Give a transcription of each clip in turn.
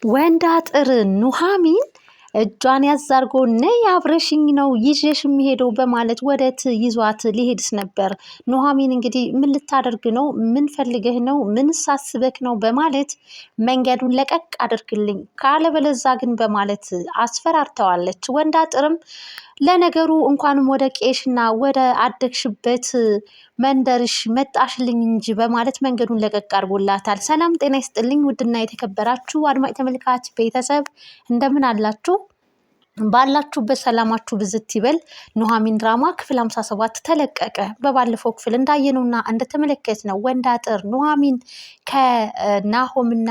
ወንድ አጥር ኑሃሚን እጇን ያዝ አድርጎ ነይ አብረሽኝ ነው ይዤሽ የሚሄደው በማለት ወደት ይዟት ሊሄድስ ነበር። ኑሃሚን እንግዲህ ምን ልታደርግ ነው? ምን ፈልገህ ነው? ምን ሳስበክ ነው? በማለት መንገዱን ለቀቅ አድርግልኝ ካለበለዛ ግን በማለት አስፈራርተዋለች። ወንድ አጥርም ለነገሩ እንኳንም ወደ ቄሽና ወደ አደግሽበት መንደርሽ መጣሽልኝ እንጂ በማለት መንገዱን ለቀቅ አድርጎላታል። ሰላም ጤና ይስጥልኝ ውድና የተከበራችሁ አድማጭ ተመልካች ቤተሰብ እንደምን አላችሁ? ባላችሁበት ሰላማችሁ ብዝት ይበል። ኑሃሚን ድራማ ክፍል 57 ተለቀቀ። በባለፈው ክፍል እንዳየነውና እንደተመለከትነው ወንድ አጥር ኑሃሚን ከናሆምና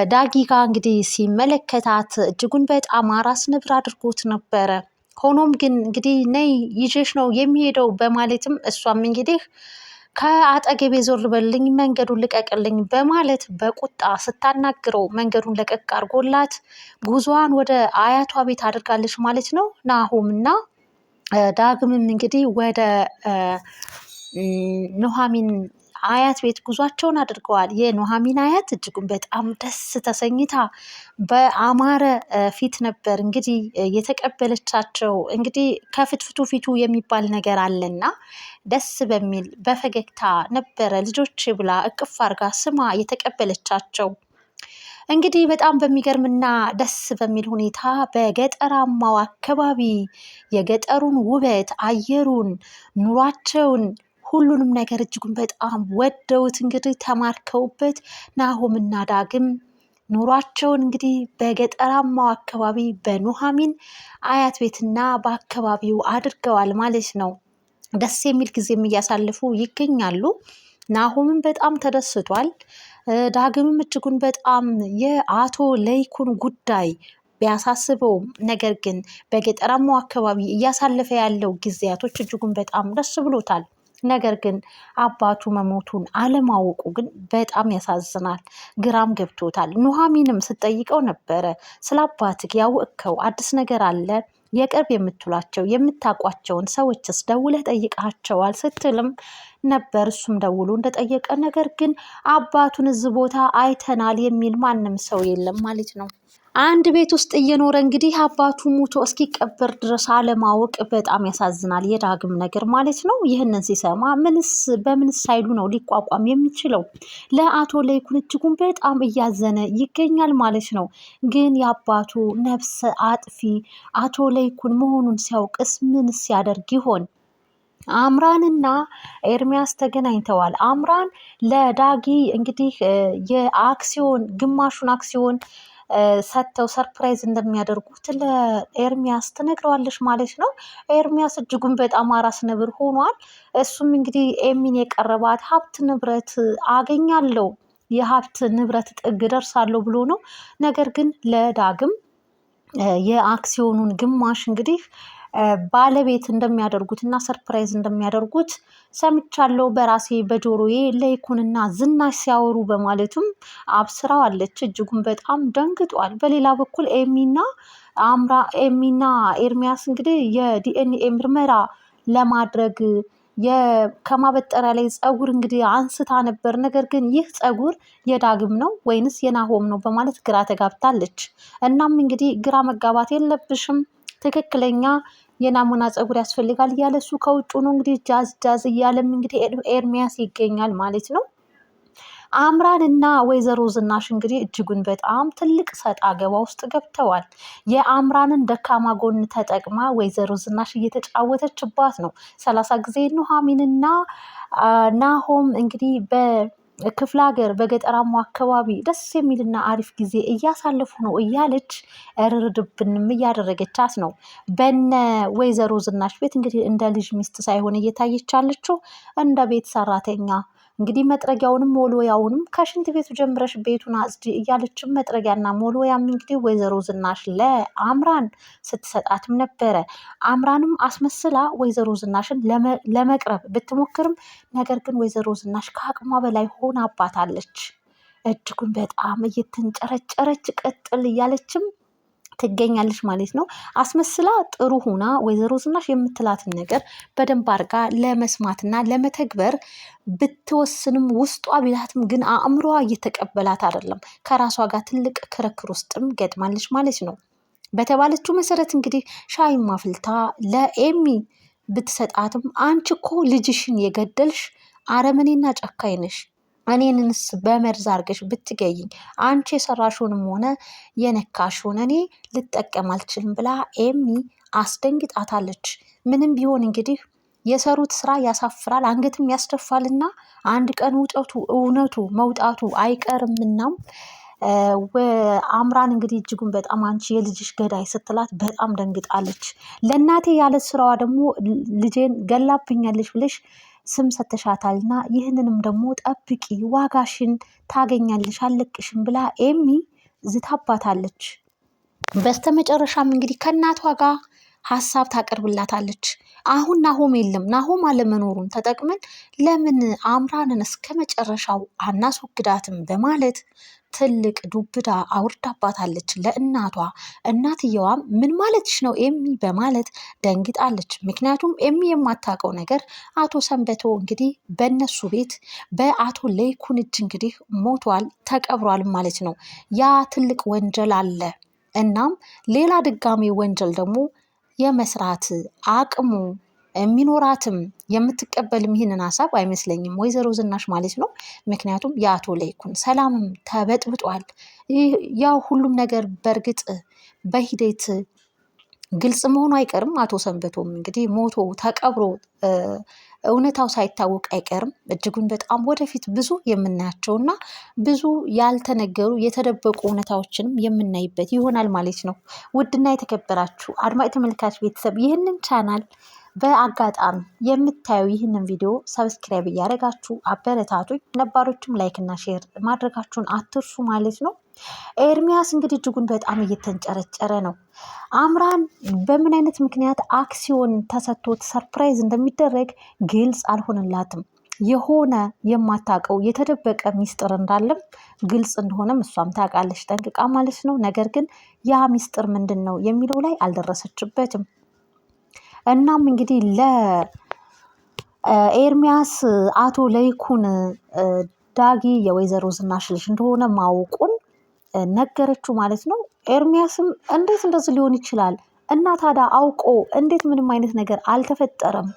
ዳጊ ጋር እንግዲህ ሲመለከታት እጅጉን በጣም አራስ ነብር አድርጎት ነበረ። ሆኖም ግን እንግዲህ ነይ ይዤሽ ነው የሚሄደው በማለትም እሷም እንግዲህ ከአጠገቤ ዞር በልኝ መንገዱን ልቀቅልኝ በማለት በቁጣ ስታናግረው መንገዱን ለቀቅ አድርጎላት ጉዞዋን ወደ አያቷ ቤት አድርጋለች ማለት ነው። ናሆምና ዳግምም እንግዲህ ወደ ኑሃሚን አያት ቤት ጉዟቸውን አድርገዋል። የኑሃሚን አያት እጅጉን በጣም ደስ ተሰኝታ በአማረ ፊት ነበር እንግዲህ የተቀበለቻቸው። እንግዲህ ከፍትፍቱ ፊቱ የሚባል ነገር አለና ደስ በሚል በፈገግታ ነበረ ልጆች ብላ እቅፍ አርጋ ስማ የተቀበለቻቸው። እንግዲህ በጣም በሚገርምና ደስ በሚል ሁኔታ በገጠራማው አካባቢ የገጠሩን ውበት፣ አየሩን፣ ኑሯቸውን ሁሉንም ነገር እጅጉን በጣም ወደውት እንግዲህ ተማርከውበት ናሆምና ዳግም ኑሯቸውን እንግዲህ በገጠራማው አካባቢ በኑሃሚን አያት ቤትና በአካባቢው አድርገዋል ማለት ነው። ደስ የሚል ጊዜም እያሳለፉ ይገኛሉ። ናሆምም በጣም ተደስቷል። ዳግምም እጅጉን በጣም የአቶ ለይኩን ጉዳይ ቢያሳስበውም ነገር ግን በገጠራማው አካባቢ እያሳለፈ ያለው ጊዜያቶች እጅጉን በጣም ደስ ብሎታል። ነገር ግን አባቱ መሞቱን አለማወቁ ግን በጣም ያሳዝናል። ግራም ገብቶታል። ኑሃሚንም ስትጠይቀው ነበረ ስለ አባትህ ያወቅከው አዲስ ነገር አለ? የቅርብ የምትሏቸው የምታውቋቸውን ሰዎችስ ደውለህ ጠይቃቸዋል? ስትልም ነበር። እሱም ደውሎ እንደጠየቀ ነገር ግን አባቱን እዚህ ቦታ አይተናል የሚል ማንም ሰው የለም ማለት ነው። አንድ ቤት ውስጥ እየኖረ እንግዲህ አባቱ ሞቶ እስኪቀበር ድረስ አለማወቅ በጣም ያሳዝናል። የዳግም ነገር ማለት ነው። ይህንን ሲሰማ በምንስ ኃይሉ ነው ሊቋቋም የሚችለው? ለአቶ ለይኩን እጅጉን በጣም እያዘነ ይገኛል ማለት ነው። ግን የአባቱ ነፍሰ አጥፊ አቶ ለይኩን መሆኑን ሲያውቅስ ምንስ ያደርግ ይሆን? አምራንና ኤርሚያስ ተገናኝተዋል። አምራን ለዳጊ እንግዲህ የአክሲዮን ግማሹን አክሲዮን ሰጥተው ሰርፕራይዝ እንደሚያደርጉት ለኤርሚያስ ትነግረዋለች ማለት ነው። ኤርሚያስ እጅጉን በጣም አራስ ነብር ሆኗል። እሱም እንግዲህ ኤሚን የቀረባት ሀብት ንብረት አገኛለሁ የሀብት ንብረት ጥግ ደርሳለሁ ብሎ ነው። ነገር ግን ለዳግም የአክሲዮኑን ግማሽ እንግዲህ ባለቤት እንደሚያደርጉት እና ሰርፕራይዝ እንደሚያደርጉት ሰምቻለሁ በራሴ በጆሮዬ ለይኩንና ዝናሽ ሲያወሩ በማለትም አብስራዋለች። እጅጉን በጣም ደንግጧል። በሌላ በኩል ኤሚና ኤርሚያስ እንግዲህ የዲኤንኤ ምርመራ ለማድረግ ከማበጠሪያ ላይ ፀጉር እንግዲህ አንስታ ነበር። ነገር ግን ይህ ፀጉር የዳግም ነው ወይንስ የናሆም ነው በማለት ግራ ተጋብታለች። እናም እንግዲህ ግራ መጋባት የለብሽም ትክክለኛ የናሙና ፀጉር ያስፈልጋል እያለ እሱ ከውጭ ነው እንግዲህ ጃዝ እያለም እንግዲህ ኤርሚያስ ይገኛል ማለት ነው። አምራን እና ወይዘሮ ዝናሽ እንግዲህ እጅጉን በጣም ትልቅ ሰጣ ገባ ውስጥ ገብተዋል። የአምራንን ደካማ ጎን ተጠቅማ ወይዘሮ ዝናሽ እየተጫወተችባት ነው። 30 ጊዜ ኑሃሚንና ናሆም እንግዲህ በክፍለ ሀገር በገጠራማው አካባቢ ደስ የሚልና አሪፍ ጊዜ እያሳለፉ ነው እያለች እርርድብንም እያደረገቻት ነው። በነ ወይዘሮ ዝናሽ ቤት እንግዲህ እንደ ልጅ ሚስት ሳይሆን እየታየች ያለችው እንደ ቤት ሰራተኛ እንግዲህ መጥረጊያውንም ሞልወያውንም ከሽንት ቤቱ ጀምረሽ ቤቱን አጽጂ እያለችም መጥረጊያና ሞልወያም እንግዲህ ወይዘሮ ዝናሽ ለአምራን ስትሰጣትም ነበረ። አምራንም አስመስላ ወይዘሮ ዝናሽን ለመቅረብ ብትሞክርም ነገር ግን ወይዘሮ ዝናሽ ከአቅሟ በላይ ሆናባታለች። እጅጉን በጣም እየተንጨረጨረች ቀጥል እያለችም ትገኛለች ማለት ነው። አስመስላ ጥሩ ሆና ወይዘሮ ዝናሽ የምትላትን ነገር በደንብ አድርጋ ለመስማትና ለመተግበር ብትወስንም ውስጧ ቢላትም ግን አእምሮዋ እየተቀበላት አይደለም። ከራሷ ጋር ትልቅ ክርክር ውስጥም ገጥማለች ማለት ነው። በተባለችው መሰረት እንግዲህ ሻይም አፍልታ ለኤሚ ብትሰጣትም አንቺ እኮ ልጅሽን የገደልሽ አረመኔና ጨካኝ ነሽ፣ እኔንንስ በመርዝ አርገሽ ብትገይኝ አንቺ የሰራሽውንም ሆነ የነካሽውን እኔ ልጠቀም አልችልም ብላ ኤሚ አስደንግጣታለች። ምንም ቢሆን እንግዲህ የሰሩት ስራ ያሳፍራል፣ አንገትም ያስደፋልና አንድ ቀን እውነቱ መውጣቱ አይቀርምናም አምራን እንግዲህ እጅጉን በጣም አንቺ የልጅሽ ገዳይ ስትላት በጣም ደንግጣለች። ለእናቴ ያለ ስራዋ ደግሞ ልጄን ገላብኛለች ብለሽ ስም ሰተሻታልና ይህንንም ደግሞ ጠብቂ፣ ዋጋሽን ታገኛለሽ፣ አለቅሽም ብላ ኤሚ ዝታባታለች። በስተመጨረሻም እንግዲህ ከእናቷ ጋር ሀሳብ ታቀርብላታለች። አሁን ናሆም የለም፣ ናሆም አለመኖሩን ተጠቅመን ለምን አምራንን እስከ መጨረሻው አናስወግዳትም በማለት ትልቅ ዱብዳ አውርዳባታለች ለእናቷ። እናትየዋም ምን ማለትሽ ነው ኤሚ በማለት ደንግጣለች። ምክንያቱም ኤሚ የማታውቀው ነገር አቶ ሰንበቶ እንግዲህ በእነሱ ቤት በአቶ ለይኩን እጅ እንግዲህ ሞቷል፣ ተቀብሯል ማለት ነው። ያ ትልቅ ወንጀል አለ። እናም ሌላ ድጋሚ ወንጀል ደግሞ የመስራት አቅሙ የሚኖራትም የምትቀበልም ይህንን ሀሳብ አይመስለኝም ወይዘሮ ዝናሽ ማለት ነው። ምክንያቱም የአቶ ለይኩን ሰላምም ተበጥብጧል። ያው ሁሉም ነገር በእርግጥ በሂደት ግልጽ መሆኑ አይቀርም። አቶ ሰንበቶም እንግዲህ ሞቶ ተቀብሮ እውነታው ሳይታወቅ አይቀርም። እጅጉን በጣም ወደፊት ብዙ የምናያቸውና ብዙ ያልተነገሩ የተደበቁ እውነታዎችንም የምናይበት ይሆናል ማለት ነው። ውድና የተከበራችሁ አድማጭ ተመልካች ቤተሰብ ይህንን ቻናል በአጋጣሚ የምታዩ ይህንን ቪዲዮ ሰብስክራይብ እያደረጋችሁ አበረታቱኝ። ነባሮችም ላይክና ሼር ማድረጋችሁን አትርሱ ማለት ነው። ኤርሚያስ እንግዲህ እጅጉን በጣም እየተንጨረጨረ ነው። አምራን በምን አይነት ምክንያት አክሲዮን ተሰጥቶት ሰርፕራይዝ እንደሚደረግ ግልጽ አልሆነላትም። የሆነ የማታውቀው የተደበቀ ሚስጥር እንዳለም ግልጽ እንደሆነም እሷም ታውቃለች ጠንቅቃ ማለት ነው። ነገር ግን ያ ሚስጥር ምንድን ነው የሚለው ላይ አልደረሰችበትም። እናም እንግዲህ ለኤርሚያስ አቶ ለይኩን ዳጊ የወይዘሮ ዝናሽ ልጅ እንደሆነ ማወቁን ነገረችው ማለት ነው። ኤርሚያስም እንዴት እንደዚህ ሊሆን ይችላል እና ታዲያ አውቆ እንዴት ምንም አይነት ነገር አልተፈጠረም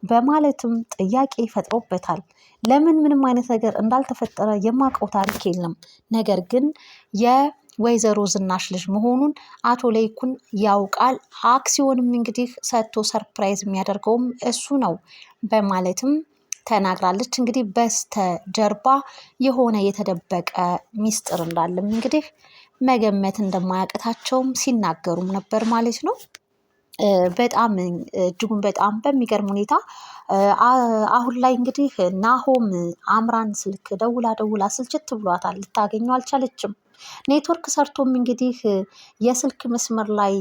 በማለትም ጥያቄ ፈጥሮበታል። ለምን ምንም አይነት ነገር እንዳልተፈጠረ የማውቀው ታሪክ የለም፣ ነገር ግን የወይዘሮ ዝናሽ ልጅ መሆኑን አቶ ለይኩን ያውቃል። አክሲዮንም እንግዲህ ሰጥቶ ሰርፕራይዝ የሚያደርገውም እሱ ነው በማለትም ተናግራለች። እንግዲህ በስተጀርባ የሆነ የተደበቀ ሚስጥር እንዳለም እንግዲህ መገመት እንደማያቅታቸውም ሲናገሩም ነበር ማለት ነው። በጣም እጅጉን በጣም በሚገርም ሁኔታ አሁን ላይ እንግዲህ ናሆም አምራን ስልክ ደውላ ስልችት ብሏታል፣ ልታገኘው አልቻለችም። ኔትወርክ ሰርቶም እንግዲህ የስልክ መስመር ላይ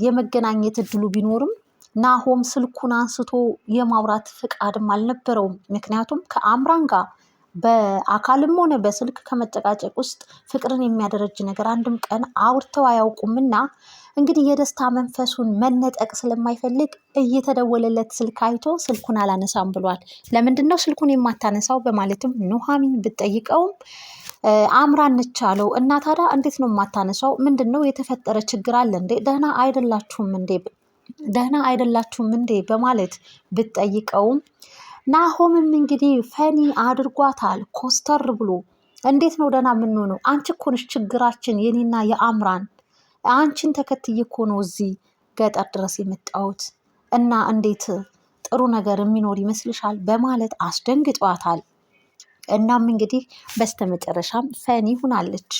የመገናኘት እድሉ ቢኖርም ናሆም ስልኩን አንስቶ የማውራት ፍቃድም አልነበረውም። ምክንያቱም ከአምራን ጋር በአካልም ሆነ በስልክ ከመጨቃጨቅ ውስጥ ፍቅርን የሚያደረጅ ነገር አንድም ቀን አውርተው አያውቁምና እንግዲህ የደስታ መንፈሱን መነጠቅ ስለማይፈልግ እየተደወለለት ስልክ አይቶ ስልኩን አላነሳም ብሏል። ለምንድን ነው ስልኩን የማታነሳው በማለትም ኑሐሚን ብትጠይቀውም አምራን ነች አለው። እና ታዲያ እንዴት ነው የማታነሳው? ምንድን ነው የተፈጠረ ችግር አለ እንዴ? ደህና አይደላችሁም እንዴ በማለት ብትጠይቀውም ናሆምም እንግዲህ ፈኒ አድርጓታል ኮስተር ብሎ። እንዴት ነው ደህና የምንሆነው? አንቺ እኮ ነሽ ችግራችን የኔና የአምራን፣ አንቺን ተከትዬ እኮ ነው እዚህ ገጠር ድረስ የመጣሁት እና እንዴት ጥሩ ነገር የሚኖር ይመስልሻል በማለት አስደንግጧታል። እናም እንግዲህ በስተመጨረሻም ፈኒ ሁናለች።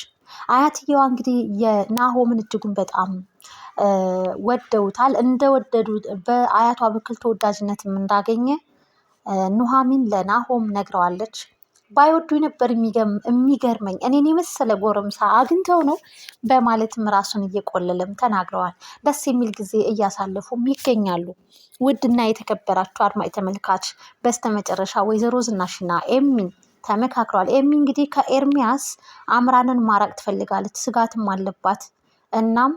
አያትየዋ እንግዲህ የናሆምን እጅጉን በጣም ወደውታል። እንደወደዱ በአያቷ በኩል ተወዳጅነትም እንዳገኘ ኑሐሚን ለናሆም ነግረዋለች። ባይወዱኝ ነበር የሚገርመኝ እኔን የመሰለ ጎረምሳ አግኝተው ነው በማለትም ራሱን እየቆለለም ተናግረዋል። ደስ የሚል ጊዜ እያሳለፉም ይገኛሉ። ውድና የተከበራችሁ አድማጭ ተመልካች በስተመጨረሻ ወይዘሮ ዝናሽና ኤሚ ተመካክረዋል። ኤሚ እንግዲህ ከኤርሚያስ አምራንን ማራቅ ትፈልጋለች፣ ስጋትም አለባት። እናም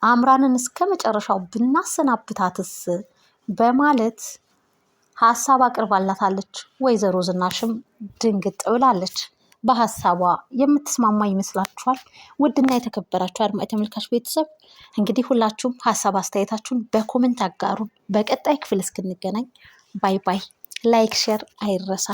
አምራንን እስከ መጨረሻው ብናሰናብታትስ በማለት ሀሳብ አቅርባላታለች። ወይዘሮ ዝናሽም ድንግጥ ብላለች። በሀሳቧ የምትስማማ ይመስላችኋል? ውድና የተከበራችሁ አድማጭ ተመልካች ቤተሰብ እንግዲህ ሁላችሁም ሀሳብ አስተያየታችሁን በኮሜንት አጋሩን። በቀጣይ ክፍል እስክንገናኝ ባይ ባይ። ላይክ ሼር አይረሳ።